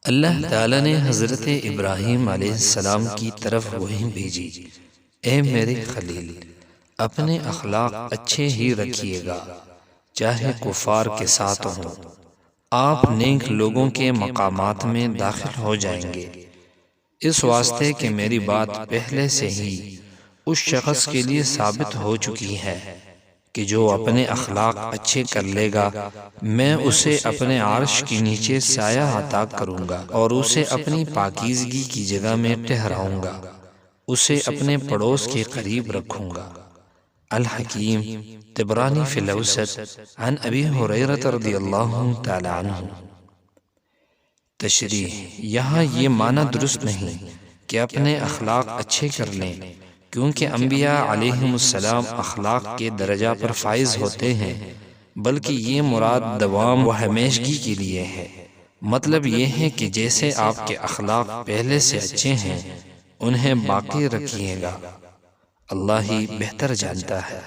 اللہ تعالیٰ نے حضرت ابراہیم علیہ السلام کی طرف وحی بھیجی، اے میرے خلیل، اپنے اخلاق اچھے ہی رکھیے گا، چاہے کفار کے ساتھ ہوں۔ آپ نیک لوگوں کے مقامات میں داخل ہو جائیں گے، اس واسطے کہ میری بات پہلے سے ہی اس شخص کے لیے ثابت ہو چکی ہے کہ جو اپنے اخلاق اچھے کر لے گا، میں اسے اپنے عرش کے نیچے سایہ عطا کروں گا اور اسے اپنی پاکیزگی کی جگہ میں ٹھہراؤں گا، اسے اپنے پڑوس کے قریب رکھوں گا۔ الحکیم طبرانی فی الاوسط عن ابی ہریرہ رضی اللہ تعالی عنہ۔ تشریح: یہاں یہ معنی درست نہیں کہ اپنے اخلاق اچھے کر لیں، کیونکہ انبیاء علیہم السلام اخلاق کے درجہ پر فائز ہوتے ہیں، بلکہ یہ مراد دوام و ہمیشگی کے لیے ہے۔ مطلب یہ ہے کہ جیسے آپ کے اخلاق پہلے سے اچھے ہیں، انہیں باقی رکھیے گا، اللہ ہی بہتر جانتا ہے۔